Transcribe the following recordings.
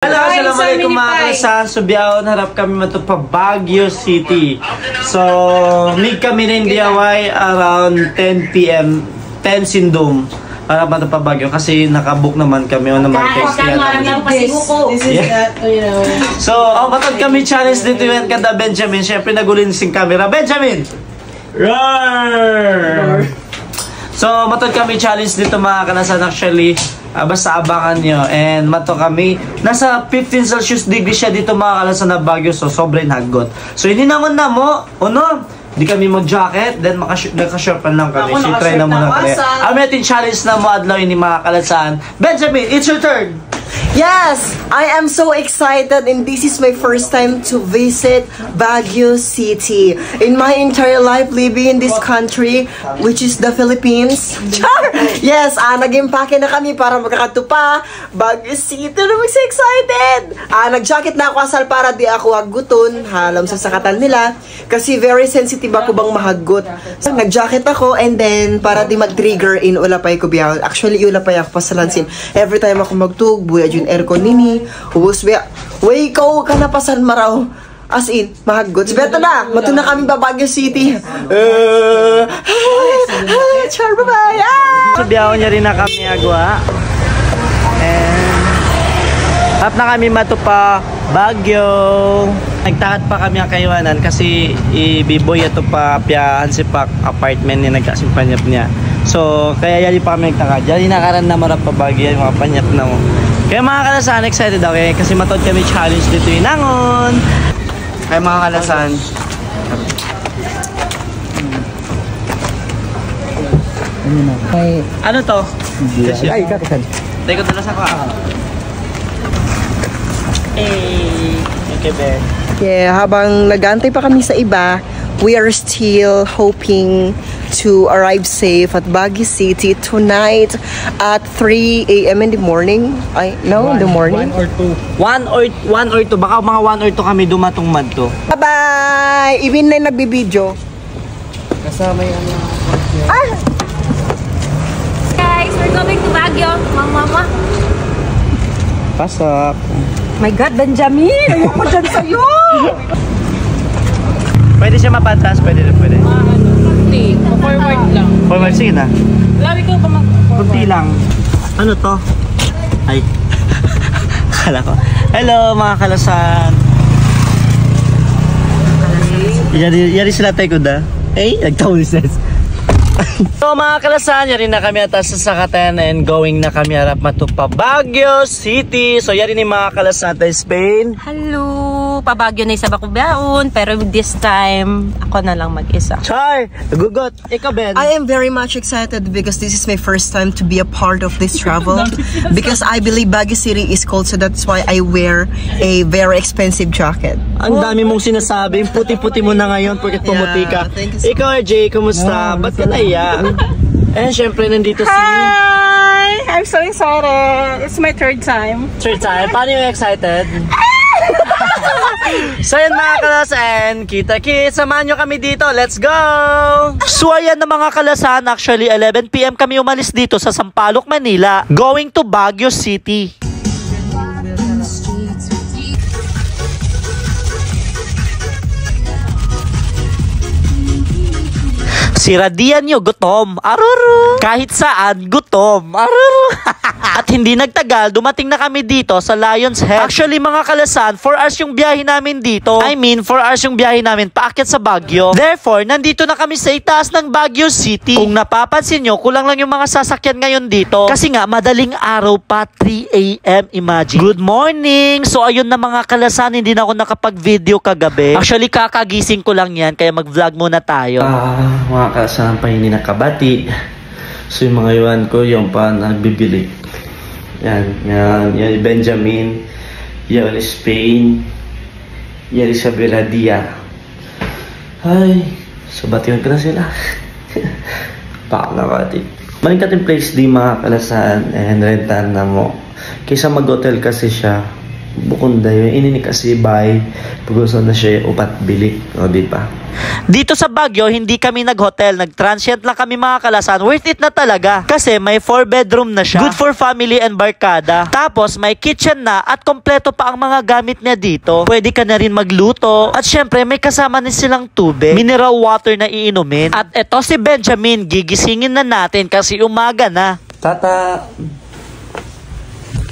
Hello, assalamualaikum mga kalasan. So, biyaon harap kami mato pa Baguio City. So, meet kami ng DIY around 10 PM, 10 Sindom. Harap mato pa Baguio kasi nakabook naman kami o naman text yan. So, matod kami challenge dito yun kada Benjamin. Siyempre nagulin sing camera. Benjamin! Roar! So, matod kami challenge dito mga kalasan actually. Basta abangan nyo. And mato kami. Nasa 15 Celsius degree siya dito mga kalasan na Baguio. So, sobrang hagot. So, hindi naman na mo. Ano? Hindi kami mag-jacket. Then, nagka-shortan lang kami. So, try na muna kami. Atin challenge na mo adlaw ini mga kalasan. Benjamin, it's your turn! Yes, I am so excited and this is my first time to visit Baguio City. In my entire life living in this country, which is the Philippines. Yes, nag-impake na kami para magkakatupa. Baguio City, I'm so excited. Nag-jacket na ako asal para di ako haguton, halam sa sakatan nila. Kasi very sensitive ako bang mahagot. So, nag-jacket ako and then para di mag-trigger in ulapay ko biyaw. Actually, ulapay ako pa sa lansin. Every time ako magtug, buya yung aircon nini, ubos biya. Way ikaw ka napasan maraw. As in, mahagot. Beto na, matuna kami ba Baguio City. Char, bye-bye. So, biyaw niya rin na kami agwa. And up na kami matupa Baguio. Nagtakat pa kami ang kaywanan kasi ibiboy ito pa piyahan si Pak apartment niya nagkasimpanyap niya. So, kaya yali pa kami nagtakat. Yali nakaran na marap pa Baguio yung mga panyap na mo. Kaya mga kalasan, excited ako kasi matod kami challenge dito yung nangon. Kaya mga kalasan. Ano to? Ay, katakan. Teko na sa ko. Okay, Ben. Yeah, habang nag-aantay pa kami sa iba, we are still hoping to arrive safe at Baguio City tonight at 3 AM in the morning. In the morning. 1 or 2. 1 or 2. Baka mga 1 or 2 kami dumatong madto. Bye-bye! Even na nagbibideo. Kasama yung Guys, we're going to Baguio. Mama. Pasok. My God, Benjamin! Ayoko dyan sa'yo! Pwede siya mapantas, pwede. Hindi, forward lang. Forward, sige na. Labi ko pa mag-forward. Kunti lang. Ano to? Ay. Kala ko. Hello mga kalasan. Yari sila tayo kuda. Nagtawin sis. So mga kalasan, yari na kami atas sa sakatan and going na kami harap matupa Baguio City. So yari ni mga kalasan tayo Spain. Hello! Pabagyo na isa ba kubaon, pero this time, ako na lang mag-isa. Char! Nagugot! Ikaw, Ben? I am very much excited because this is my first time to be a part of this travel. Because I believe Baguio City is cold, so that's why I wear a very expensive jacket. Ang dami mong sinasabi. Puti-puti mo na ngayon porque pumuti ka. Ikaw, RJ, kumusta? Ba't ka naiya? And syempre, nandito si... Hi! I'm so excited. It's my third time. Third time? Paano yung excited? So yan mga kalasan, kita-kit, samahan nyo kami dito, let's go! So ayan na mga kalasan, actually 11 PM kami umalis dito sa Sampaloc, Manila, going to Baguio City. Si Radian nyo, gutom. Aruru. Kahit saan, gutom. Aruru. At hindi nagtagal, dumating na kami dito sa Lion's Head. Actually, mga kalasan, 4 hours yung biyahe namin dito. 4 hours yung biyahe namin paakyat sa Baguio. Therefore, nandito na kami sa itaas ng Baguio City. Kung napapansin nyo, kulang lang yung mga sasakyan ngayon dito. Kasi nga, madaling araw pa, 3 AM, imagine. Good morning! So, ayun na mga kalasan, hindi na ako nakapag-video kagabi. Actually, kakagising ko lang yan, kaya mag-vlog muna tayo. Mga kalasan pa hindi nakabati. So, yung mga iwan ko, yung pa nagbibili. Yan Benjamin, yan Spain, yan sa Veradia. Ay, sabatiwan ka na sila. Baka nakati. Malingkat yung place di mga kalasan and rentan na mo. Kaysa mag-hotel kasi siya, Bukod na yun, ini kasi bay, pag-uso na siya upat bili. O, diba? Dito sa Baguio, hindi kami nag-hotel. Nag-transient lang kami mga kalasan. Worth it na talaga. Kasi may 4-bedroom na siya. Good for family and barkada. Tapos may kitchen na at kompleto pa ang mga gamit niya dito. Pwede ka na rin magluto. At syempre may kasama na silang tubig. Mineral water na iinumin. At eto si Benjamin, gigisingin na natin kasi umaga na. Tata!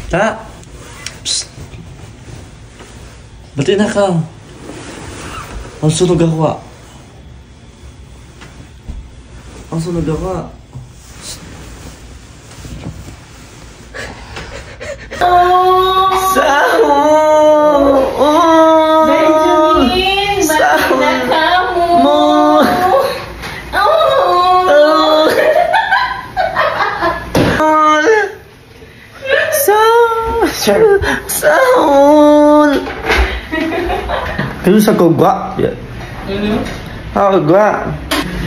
Ta! Psst! Bati na ka. Ang sunog ako ah. Ang sunog ako ah. Sahur! Benjamin, bakit na ka mo? Sahur! Kaya sa kugwa. Kugwa.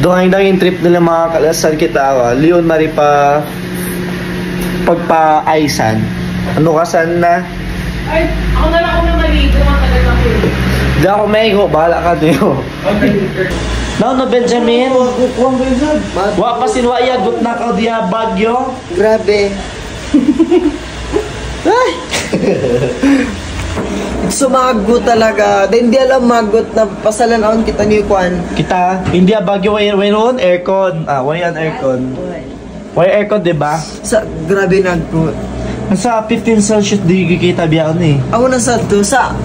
Doon ang trip nila mga kalasan kita. Leon Maripa pagpa-aisan. Ano kasan na? Ay, ako na lang na maligo. Matagal ako eh. Di ako maigo. Bahala ka diyo. No, Benjamin. Wa pa sinwayagot na ka diya Baguio. Grabe. Ay! Sumagot talaga. Hindi alam magot na pasalanaon kita niyo kuan. Kita, hindi Baguio wayron aircon. Wayan aircon. Way aircon, diba? Sa grabe nagot. Nasa 15 Celsius di kikita biyan eh. Ako na sa to sa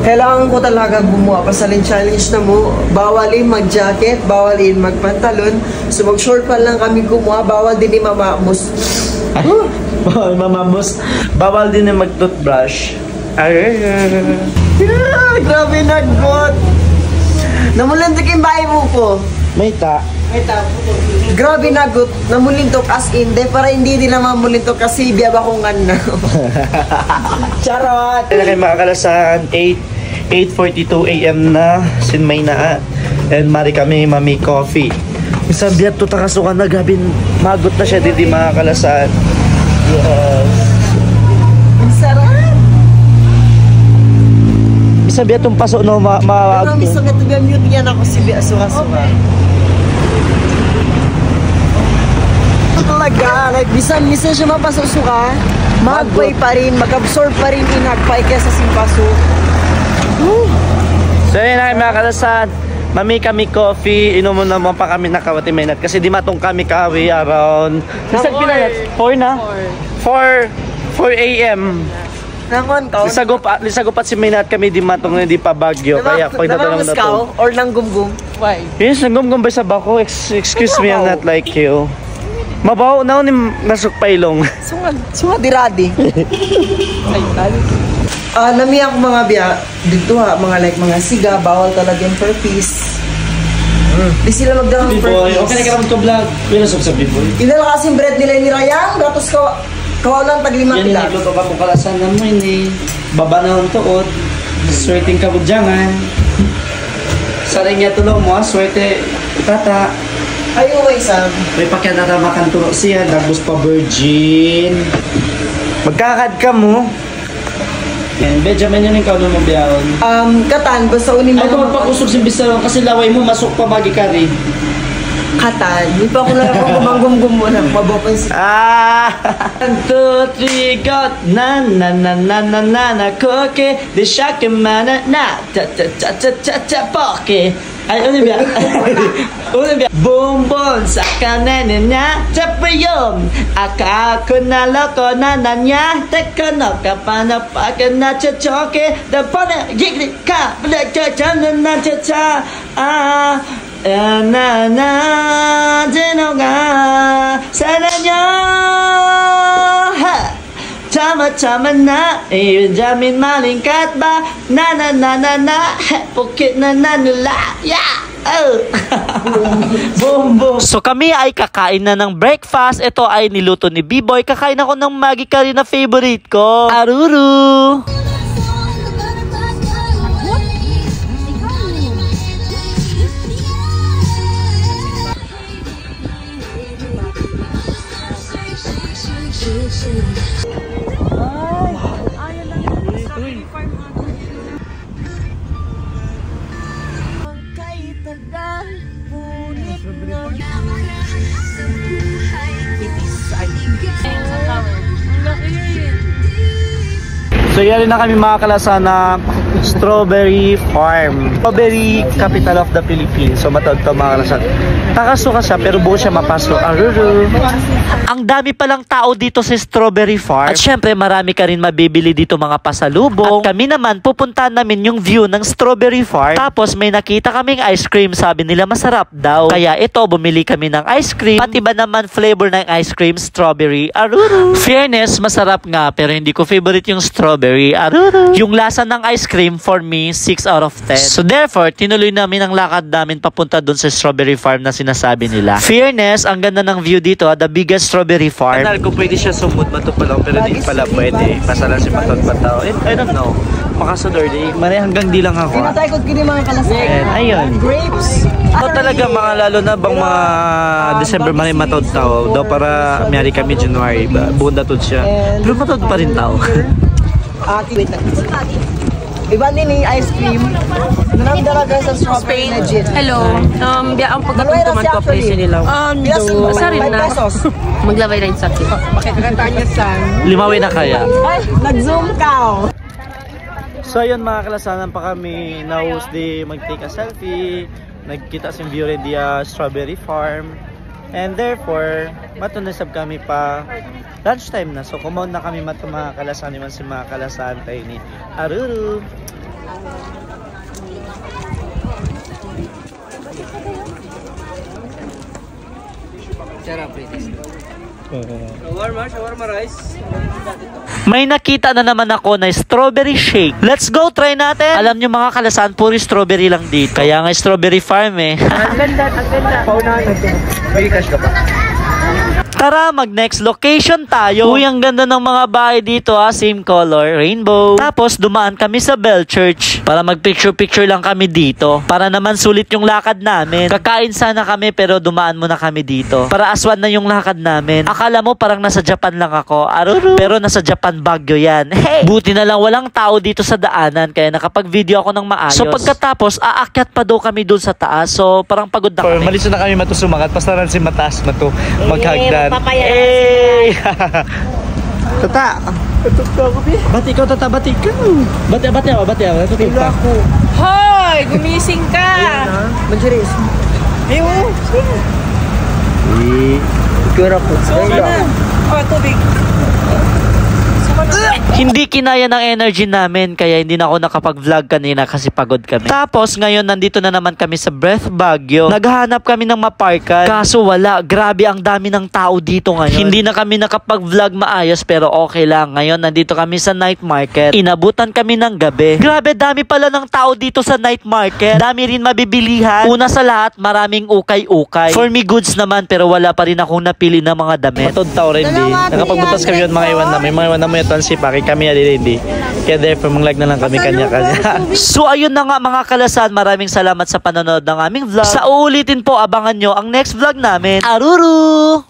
kailangan ko talaga gumawa pa sa challenge na mo. Bawalin mag-jacket, bawalin magpantalon. So mag-short pa lang kami gumawa. Bawal din ni mamamos. Bawal mamamos. Bawal din na mag-toothbrush. Grabe nagot. Namulintok yung bahay mo ko. May ta. Grabe nagot. Namulintok as in. De para hindi nila mamulintok kasi biyaba kong na. Charot. Kaya kayo makakalasan 8:42 AM na sinmay na and mari kami mami coffee. Isang biyat to takasukan na gabin magot na siya didi makakalasan. Yes. Ang sarap. Isang biyat tong paso no Ano misong ito biya mute yan ako si Bia Suha-Suha. Talaga, like bisan siya mapasok-suka, magpay pa rin, mag-absorb pa rin inagpay kesa simpaso. So yun na mga kalasan, mami kami coffee, inom mo naman pa kami nakawati minute kasi di matong kami kawi around isang pinayat, 4 na? 4 AM. Naman ka? Lisagupat si minute kami di matong hindi pa Baguio, kaya pagdatanong na to. Or nang gumgum? Why? Yes, nagumgumbay sa bako, excuse me, I'm not like you. Mabaho na ni nasuk pailong. Sunga diradi. Nami ako mga biya, dito ha, mga siga, bawal talaga yung per piece. Di sila magdang per piece. Okay na karamot ko vlog. Wala sa B-boy. Inala kasing bread nila ni Rayang, gatos kawalan tag-5 Yan pilas. nagluto ka po kalasan na mo ini. Baba na ang tuod. Swerting kabudyangan. Saray niya tulong mo, swerte tata. Ay, uway Sam. May pakyan na makan turo siya, dagos pa virgin. Magkakad ka mo. Yan, Benjamin yun yung kauno mo biyahon. Katan, basta unin mo. Ay, kung magpakusog si Bisaro kasi laway mo, masok pa magi ka rin. Katan, di pa ako lang akong gumanggum mo na mabapang si... 1, 2, 3, go! Na na na na na na na koke de shake mana na ta ta ta ta ta ta poke. Ay, ano ba? Ano ba? Boom boom sa kanan niya tapayom. Ako na loko na niya tekano kapana na choke the pana gigli ka black cha na na cha na na dinoga saranyo ha tama na Benjamin malingkat ba na pukit na nula yeah boom boom. So kami ay kakain na ng breakfast. Ito ay niluto ni B-Boy. Kakain ako ng Maggi curry na favorite ko. Aruru! So yan na kami mga kalasan na Strawberry Farm. Strawberry capital of the Philippines. So matawag to mga kalasan. Takasuka siya pero buo siya mapasok. Aruru. Ang dami palang tao dito sa Strawberry Farm. At syempre marami ka rin mabibili dito mga pasalubong. At kami naman pupuntahan namin yung view ng Strawberry Farm. Tapos may nakita kaming ice cream. Sabi nila masarap daw. Kaya ito bumili kami ng ice cream. Pati ba naman flavor ng ice cream? Strawberry. Aruru. Fairness, masarap nga pero hindi ko favorite yung strawberry. Aruru. Yung lasa ng ice cream for me 6 out of 10. So therefore, tinuloy namin ang lakad namin papunta dun sa Strawberry Farm na sinasabi nila. Fairness, ang ganda ng view dito, the biggest Strawberry Farm. Kanal ko pwede siya sumud mato pa lang pero di pala pwede. Pasalan si Matot Pataw. I don't know. Makasudor di. Mare hanggang di lang ako. Tinatakot ko din mga kalasan. And ayun. Grapes. Ito talaga mga lalo na bang mga December man matod tao daw para miyari kami January ba bunda tod siya. Pero matod pa rin tao. Wait lang. Iba din yung ice cream. Nanang dalaga sa strawberry legit. Hello. Biya ang pagkatuntuman ko presyo nila. Yes, Sarin 5 na. pesos. Maglabay rin sa akin. Bakit kantanya san? Limawin na kaya. Ay, nag-zoom ka. So ayun mga kalasanan pa kami na host di mag-take a selfie. Nagkita sa view rin diya Strawberry Farm. And therefore, matunisab kami pa lunchtime na. So kumaon na kami mga kalasan naman si mga kalasan tayo ni Aruru. Shawarma rice. May nakita na naman ako na strawberry shake. Let's go, try natin. Alam nyo mga kalasan, puri strawberry lang dito. Kaya nga Strawberry Farm eh. Ang ganda. Paunahan natin. May cash ka pa? Tara, mag next location tayo. Uy, ang ganda ng mga bahay dito ha. Same color, rainbow. Tapos dumaan kami sa Bell Church para mag picture lang kami dito. Para naman sulit yung lakad namin. Kakain sana kami pero dumaan muna kami dito. Para aswan na yung lakad namin. Akala mo parang nasa Japan lang ako. Aruru. Pero nasa Japan Baguio yan. Hey! Buti na lang walang tao dito sa daanan kaya nakapag-video ako ng maayos. So pagkatapos, aakyat pa daw kami dun sa taas. So parang pagod na kami. Malis na kami matusumakat. Pasaran si Mataas mato maghagdan. Hey! Tata. Bati ikaw, Tata. Bati ikaw. Bati ako. Natutulog ako. Hoy! Gumising ka! Manjiris. Ewo! Kura po. Oh, tubig. Hindi kinaya ng energy namin kaya hindi na ako nakapag-vlog kanina kasi pagod kami. Tapos ngayon nandito na naman kami sa Breath Baguio. Naghahanap kami ng maparkan. Kaso wala. Grabe ang dami ng tao dito ngayon. Hindi na kami nakapag-vlog maayos pero okay lang. Ngayon nandito kami sa night market. Inabutan kami ng gabi. Grabe dami pala ng tao dito sa night market. Dami rin mabibilihan. Una sa lahat maraming ukay-ukay. For me goods naman pero wala pa rin akong napili ng mga damit. Matod tao rin di. Nakapagbutas kami yun mga iwan na. May mga iwan na mo yun si Paki. Kami hindi. Kaya therefore manglag na lang kami kanya-kanya. So ayun na nga mga kalasan, maraming salamat sa panonood ng aming vlog. Sa uulitin po, abangan nyo ang next vlog namin. Aruru!